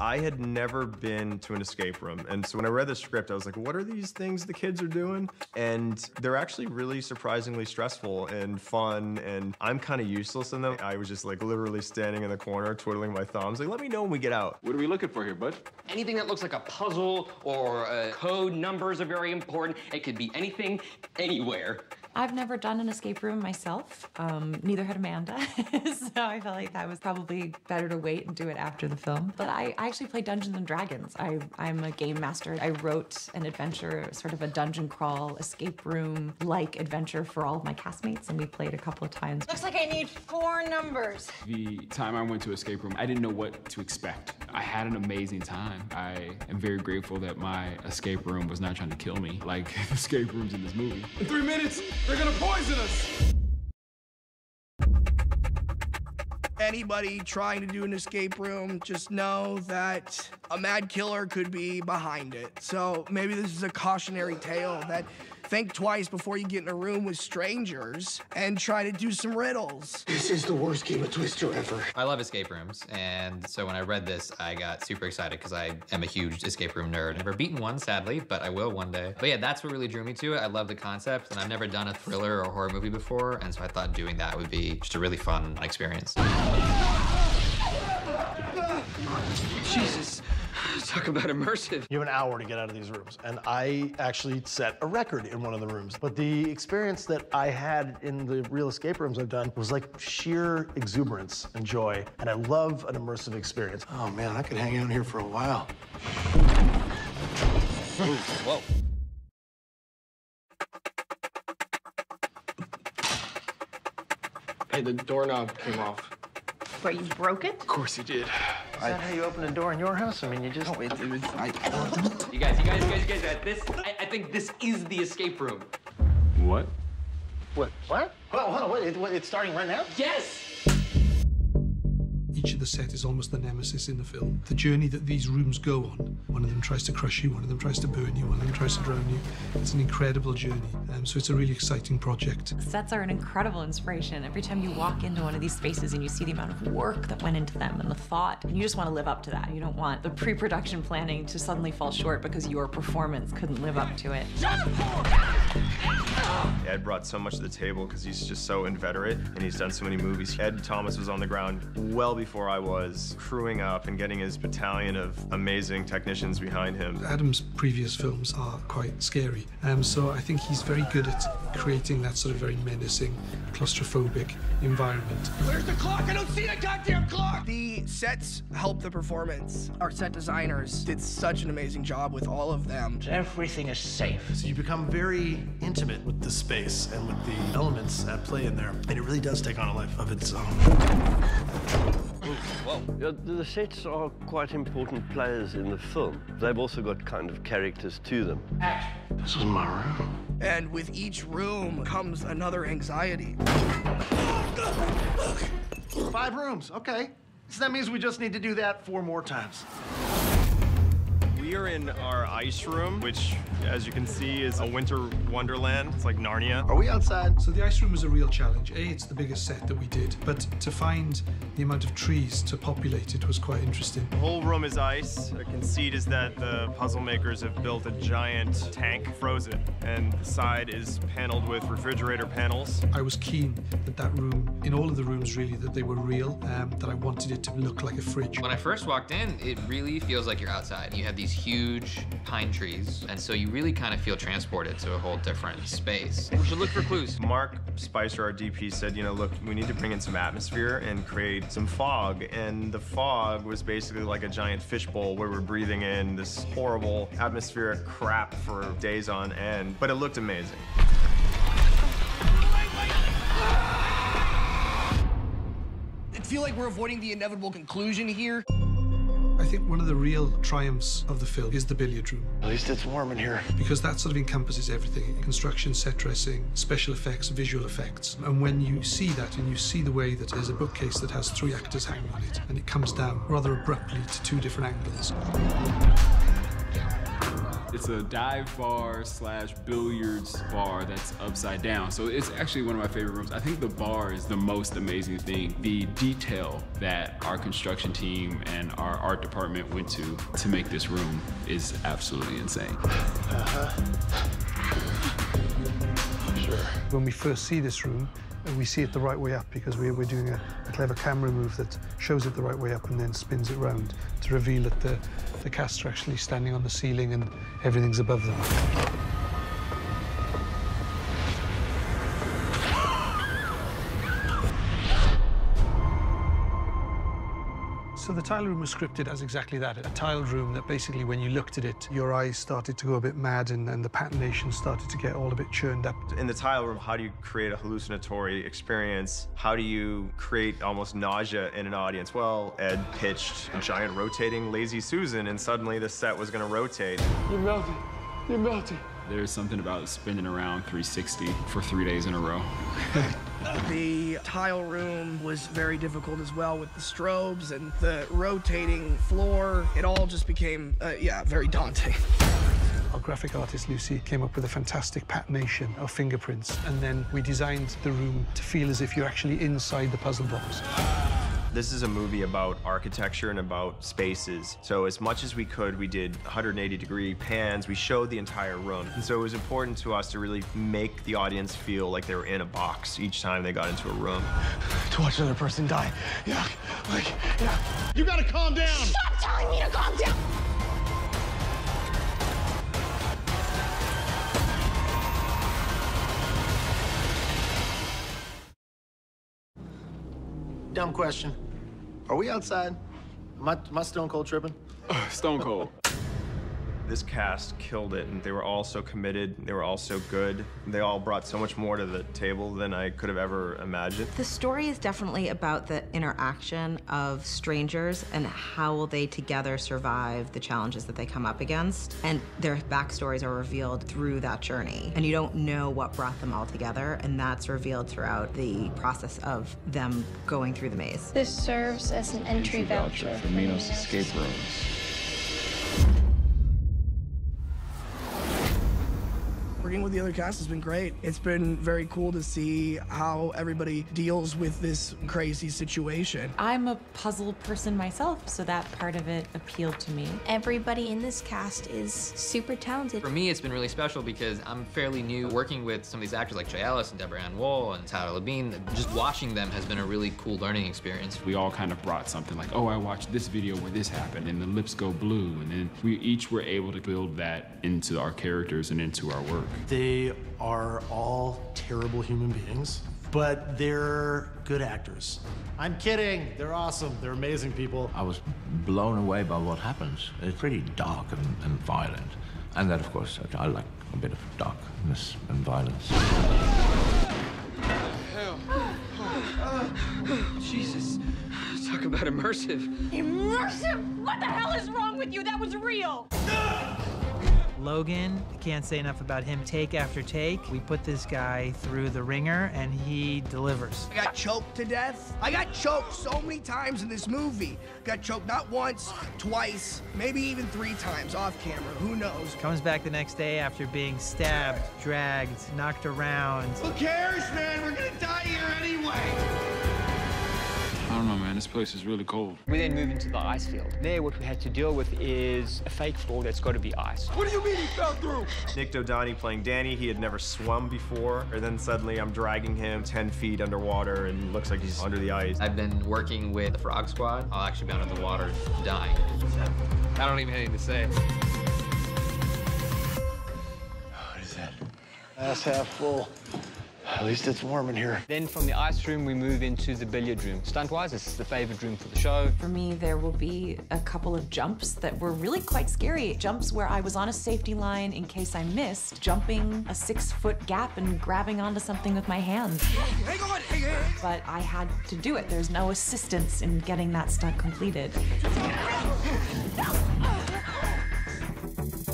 I had never been to an escape room, and so when I read the script, I was like, what are these things the kids are doing? And they're actually really surprisingly stressful and fun, and I'm kind of useless in them. I was just like literally standing in the corner, twiddling my thumbs, like, let me know when we get out. What are we looking for here, bud? Anything that looks like a puzzle or a code, numbers are very important. It could be anything, anywhere. I've never done an escape room myself. Neither had Amanda, so I felt like that was probably better to wait and do it after the film. But I actually play Dungeons and Dragons. I'm a game master. I wrote an adventure, sort of a dungeon crawl, escape room-like adventure for all of my castmates, and we played a couple of times. Looks like I need 4 numbers. The time I went to escape room, I didn't know what to expect. I had an amazing time. I am very grateful that my escape room was not trying to kill me like escape rooms in this movie. In 3 minutes, they're gonna poison us! Anybody trying to do an escape room, just know that a mad killer could be behind it. So maybe this is a cautionary tale that think twice before you get in a room with strangers and try to do some riddles. This is the worst game of Twister ever. I love escape rooms, and so when I read this, I got super excited because I am a huge escape room nerd. Never beaten one, sadly, but I will one day. But yeah, that's what really drew me to it. I love the concept, and I've never done a thriller or horror movie before, and so I thought doing that would be just a really fun experience. Jesus. Talk about immersive. You have an hour to get out of these rooms, and I actually set a record in one of the rooms. But the experience that I had in the real escape rooms I've done was like sheer exuberance and joy, and I love an immersive experience. Oh man, I could hang out here for a while. Ooh, whoa. Hey, the doorknob came off. What, you broke it? Of course he did. Is that how you open a door in your house? I mean, you just... No, it was... You guys, I think this is the escape room. What? What? What? Hold on, wait, it's starting right now? Yes! Each of the set is almost the nemesis in the film. The journey that these rooms go on, one of them tries to crush you, one of them tries to burn you, one of them tries to drown you. It's an incredible journey, so it's a really exciting project. Sets are an incredible inspiration. Every time you walk into one of these spaces and you see the amount of work that went into them and the thought, and you just want to live up to that. You don't want the pre-production planning to suddenly fall short because your performance couldn't live up to it. Ed brought so much to the table because he's just so inveterate and he's done so many movies. Ed Thomas was on the ground well before I was, crewing up and getting his battalion of amazing technicians behind him. Adam's previous films are quite scary, so I think he's very good at creating that sort of very menacing, claustrophobic environment. Where's the clock? I don't see the goddamn clock! The sets help the performance. Our set designers did such an amazing job with all of them. Everything is safe. So you become very intimate with the space and with the elements at play in there, and it really does take on a life of its own. Whoa. Yeah, the sets are quite important players in the film. They've also got kind of characters to them. This is my room. And with each room comes another anxiety. 5 rooms, okay. So that means we just need to do that 4 more times. We are in our ice room, which, as you can see, is a winter wonderland. It's like Narnia. Are we outside? So the ice room was a real challenge. It's the biggest set that we did, but to find the amount of trees to populate it was quite interesting. The whole room is ice. The conceit is that the puzzle makers have built a giant tank, frozen, and the side is paneled with refrigerator panels. I was keen that that room, in all of the rooms really, that they were real, that I wanted it to look like a fridge. When I first walked in, it really feels like you're outside. You have these huge pine trees, and so you really kind of feel transported to a whole different space. We should look for clues. Mark Spicer, our DP, said, you know, look, we need to bring in some atmosphere and create some fog, and the fog was basically like a giant fishbowl where we're breathing in this horrible atmospheric crap for days on end, but it looked amazing. I feel like we're avoiding the inevitable conclusion here. I think one of the real triumphs of the film is the billiard room. At least it's warm in here. Because that sort of encompasses everything. Construction, set dressing, special effects, visual effects. And when you see that and you see the way that there's a bookcase that has 3 actors hanging on it, and it comes down rather abruptly to 2 different angles. It's a dive bar slash billiards bar that's upside down. So it's actually one of my favorite rooms. I think the bar is the most amazing thing. The detail that our construction team and our art department went to make this room is absolutely insane. Sure. When we first see this room, we see it the right way up because we're doing a clever camera move that shows it the right way up and then spins it round to reveal that the cast are actually standing on the ceiling and everything's above them. So the tile room was scripted as exactly that, a tiled room that basically when you looked at it, your eyes started to go a bit mad and the patination started to get all a bit churned up. In the tile room, how do you create a hallucinatory experience? How do you create almost nausea in an audience? Well, Ed pitched a giant rotating Lazy Susan and suddenly the set was gonna rotate. You're melting, you're melting. There's something about spinning around 360 for 3 days in a row. The tile room was very difficult as well with the strobes and the rotating floor. It all just became, yeah, very daunting. Our graphic artist, Lucy, came up with a fantastic patination of fingerprints, and then we designed the room to feel as if you're actually inside the puzzle box. This is a movie about architecture and about spaces. So as much as we could, we did 180-degree pans. We showed the entire room. And so it was important to us to really make the audience feel like they were in a box each time they got into a room. To watch another person die. Yeah, like, yeah. You gotta calm down! Stop telling me to calm down! Dumb question. Are we outside? Am I stone cold tripping? Stone cold. This cast killed it, and they were all so committed. They were all so good. They all brought so much more to the table than I could have ever imagined. The story is definitely about the interaction of strangers and how will they together survive the challenges that they come up against. And their backstories are revealed through that journey. And you don't know what brought them all together, and that's revealed throughout the process of them going through the maze. This serves as an entry voucher for Minos escape rooms. Working with the other cast has been great. It's been very cool to see how everybody deals with this crazy situation. I'm a puzzle person myself, so that part of it appealed to me. Everybody in this cast is super talented. For me, it's been really special because I'm fairly new working with some of these actors like Jay Ellis and Deborah Ann Wool and Tyler Labine. Just watching them has been a really cool learning experience. We all kind of brought something like, oh, I watched this video where this happened, and the lips go blue, and then we each were able to build that into our characters and into our work. They are all terrible human beings, but they're good actors. I'm kidding. They're awesome. They're amazing people. I was blown away by what happens. It's pretty dark and violent. And then, of course, I like a bit of darkness and violence. Jesus. Talk about immersive. Immersive? What the hell is wrong with you? That was real! Logan, I can't say enough about him. Take after take, we put this guy through the ringer and he delivers. I got choked to death. I got choked so many times in this movie. Got choked not once, twice, maybe even 3 times off camera. Who knows? Comes back the next day after being stabbed, dragged, knocked around. Who cares, man? We're gonna die here anyway! I don't know, man. This place is really cold. We then move into the ice field. There, what we had to deal with is a fake floor that's got to be ice. What do you mean he fell through? Nick Dodani playing Danny. He had never swum before, and then suddenly I'm dragging him 10 feet underwater and looks like he's under the ice. I've been working with the Frog Squad. I'll actually be under the water dying. I don't even have anything to say. What is that? Glass half full. At least it's warm in here. Then from the ice room, we move into the billiard room. Stunt-wise, this is the favorite room for the show. For me, there will be a couple of jumps that were really quite scary. Jumps where I was on a safety line in case I missed, jumping a 6-foot gap and grabbing onto something with my hands. Hang on, hang on. But I had to do it. There's no assistance in getting that stunt completed.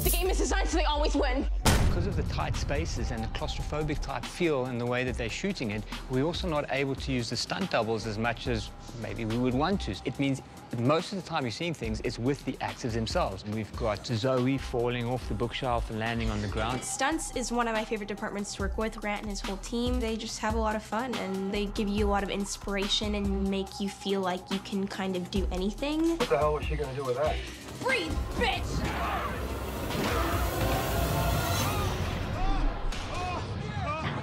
The game is designed so they always win. Because of the tight spaces and the claustrophobic type feel and the way that they're shooting it, we're also not able to use the stunt doubles as much as maybe we would want to. It means most of the time you're seeing things, it's with the actors themselves. We've got Zoe falling off the bookshelf and landing on the ground. Stunts is one of my favorite departments to work with. Grant and his whole team, they just have a lot of fun and they give you a lot of inspiration and make you feel like you can kind of do anything. What the hell was she gonna do with that? Breathe, bitch!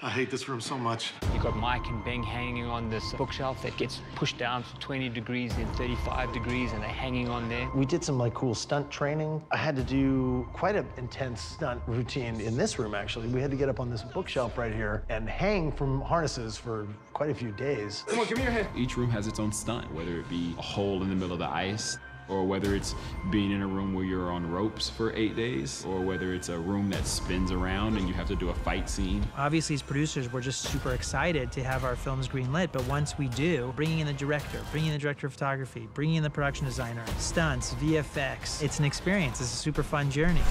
I hate this room so much. You've got Mike and Bing hanging on this bookshelf that gets pushed down to 20 degrees, then 35 degrees, and they're hanging on there. We did some like cool stunt training. I had to do quite an intense stunt routine in this room, actually. We had to get up on this bookshelf right here and hang from harnesses for quite a few days. Come on, give me your head. Each room has its own stunt, whether it be a hole in the middle of the ice, or whether it's being in a room where you're on ropes for 8 days, or whether it's a room that spins around and you have to do a fight scene. Obviously, as producers, we're just super excited to have our films greenlit, but once we do, bringing in the director, bringing in the director of photography, bringing in the production designer, stunts, VFX, it's an experience. It's a super fun journey.